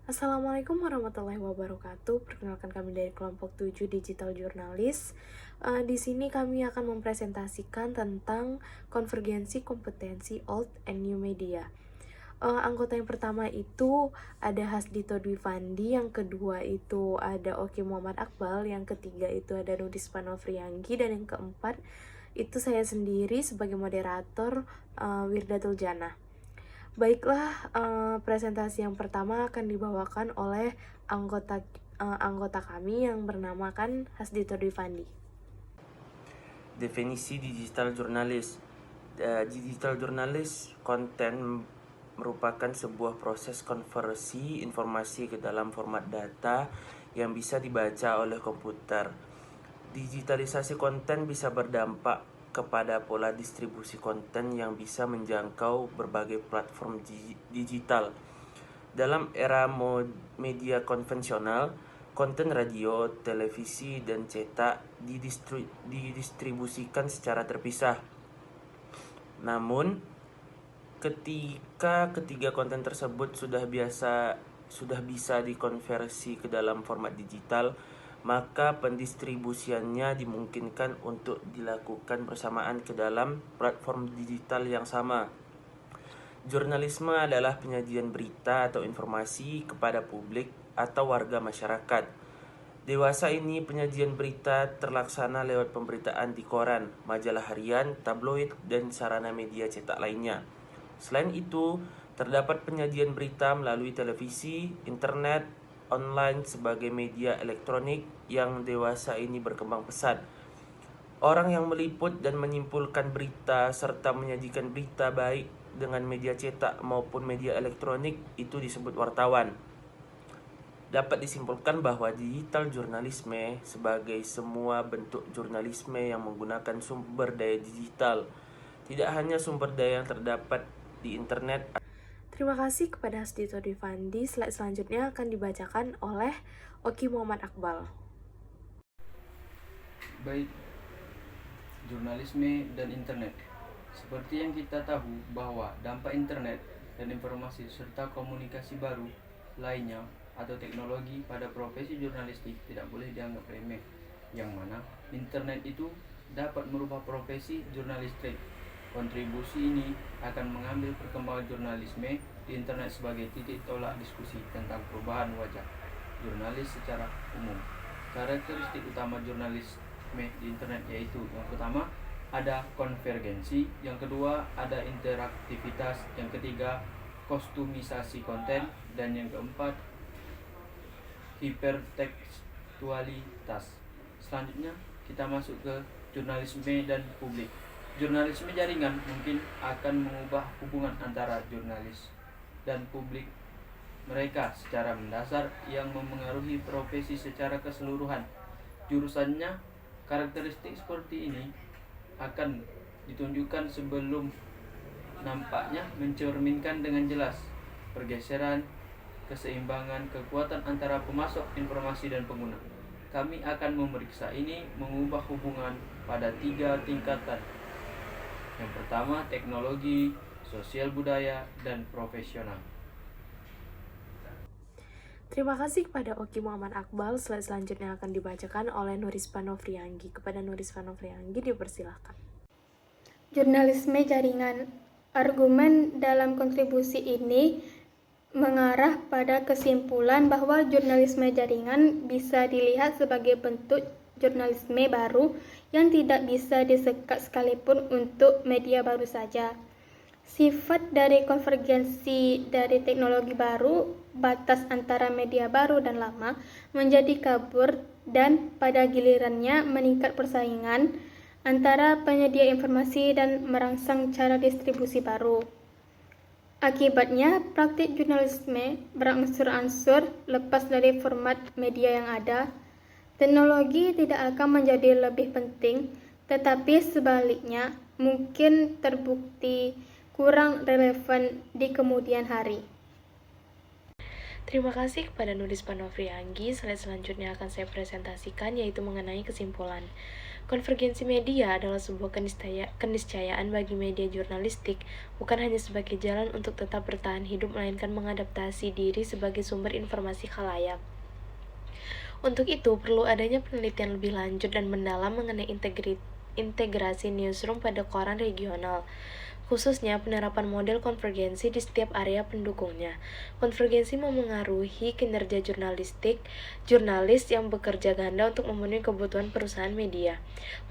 Assalamualaikum warahmatullahi wabarakatuh. Perkenalkan kami dari kelompok 7 Digital Jurnalis. Di sini kami akan mempresentasikan tentang konvergensi kompetensi old and new media. Anggota yang pertama itu ada Hasdito Dwifandi, yang kedua itu ada Oki Muhammad Akbal, yang ketiga itu ada Nudis Panofrianggi, dan yang keempat itu saya sendiri sebagai moderator, Wirdatul Jannah. Baiklah, presentasi yang pertama akan dibawakan oleh anggota kami yang bernamakan Hasdito Dwifandi. Definisi digital jurnalis. Digital jurnalis konten merupakan sebuah proses konversi informasi ke dalam format data yang bisa dibaca oleh komputer. Digitalisasi konten bisa berdampak kepada pola distribusi konten yang bisa menjangkau berbagai platform digital. Dalam era media konvensional, konten radio, televisi, dan cetak didistribusikan secara terpisah. Namun, ketika ketiga konten tersebut sudah bisa dikonversi ke dalam format digital, maka pendistribusiannya dimungkinkan untuk dilakukan bersamaan ke dalam platform digital yang sama. Jurnalisme adalah penyajian berita atau informasi kepada publik atau warga masyarakat. Dewasa ini penyajian berita terlaksana lewat pemberitaan di koran, majalah harian, tabloid, dan sarana media cetak lainnya. Selain itu, terdapat penyajian berita melalui televisi, internet, online sebagai media elektronik yang dewasa ini berkembang pesat. Orang yang meliput dan menyimpulkan berita serta menyajikan berita baik dengan media cetak maupun media elektronik itu disebut wartawan. Dapat disimpulkan bahwa digital jurnalisme sebagai semua bentuk jurnalisme yang menggunakan sumber daya digital, tidak hanya sumber daya yang terdapat di internet. Terima kasih kepada Hasdito Dwifandi. Slide selanjutnya akan dibacakan oleh Oki Muhammad Akbal. Baik, jurnalisme dan internet. Seperti yang kita tahu bahwa dampak internet dan informasi serta komunikasi baru lainnya atau teknologi pada profesi jurnalistik tidak boleh dianggap remeh, yang mana internet itu dapat merubah profesi jurnalistik. Kontribusi ini akan mengambil perkembangan jurnalisme di internet sebagai titik tolak diskusi tentang perubahan wajah jurnalis secara umum. Karakteristik utama jurnalisme di internet yaitu yang pertama ada konvergensi, yang kedua ada interaktivitas, yang ketiga kostumisasi konten, dan yang keempat hipertekstualitas. Selanjutnya kita masuk ke jurnalisme dan publik. Jurnalisme jaringan mungkin akan mengubah hubungan antara jurnalis dan publik mereka secara mendasar yang memengaruhi profesi secara keseluruhan. Jurusannya, karakteristik seperti ini akan ditunjukkan sebelum nampaknya mencerminkan dengan jelas pergeseran, keseimbangan, kekuatan antara pemasok informasi dan pengguna. Kami akan memeriksa ini mengubah hubungan pada 3 tingkatan. Yang pertama, teknologi, sosial budaya, dan profesional. Terima kasih kepada Oki Muhammad Akbal. Slide selanjutnya akan dibacakan oleh Nuris Panofrianggi. Kepada Nuris Panofrianggi dipersilahkan. Jurnalisme jaringan. Argumen dalam kontribusi ini mengarah pada kesimpulan bahwa jurnalisme jaringan bisa dilihat sebagai bentuk jurnalisme baru yang tidak bisa disekat sekalipun untuk media baru saja. Sifat dari konvergensi dari teknologi baru, batas antara media baru dan lama menjadi kabur dan pada gilirannya meningkat persaingan antara penyedia informasi dan merangsang cara distribusi baru. Akibatnya, praktik jurnalisme berangsur-angsur lepas dari format media yang ada. Teknologi tidak akan menjadi lebih penting, tetapi sebaliknya mungkin terbukti kurang relevan di kemudian hari. Terima kasih kepada Nuris Panofrianggi. Slide selanjutnya akan saya presentasikan, yaitu mengenai kesimpulan. Konvergensi media adalah sebuah keniscayaan bagi media jurnalistik, bukan hanya sebagai jalan untuk tetap bertahan hidup, melainkan mengadaptasi diri sebagai sumber informasi khalayak. Untuk itu, perlu adanya penelitian lebih lanjut dan mendalam mengenai integrasi newsroom pada koran regional, khususnya penerapan model konvergensi di setiap area pendukungnya. Konvergensi memengaruhi kinerja jurnalis yang bekerja ganda untuk memenuhi kebutuhan perusahaan media.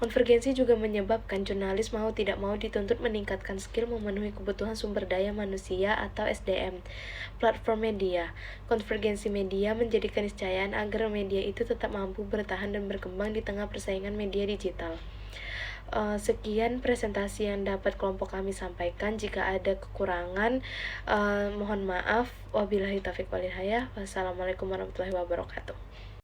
Konvergensi juga menyebabkan jurnalis mau tidak mau dituntut meningkatkan skill memenuhi kebutuhan sumber daya manusia atau SDM platform media. Konvergensi media menjadi keniscayaan agar media itu tetap mampu bertahan dan berkembang di tengah persaingan media digital. Sekian presentasi yang dapat kelompok kami sampaikan. Jika ada kekurangan, mohon maaf. Wabillahi taufiq wal hidayah. Wassalamualaikum warahmatullahi wabarakatuh.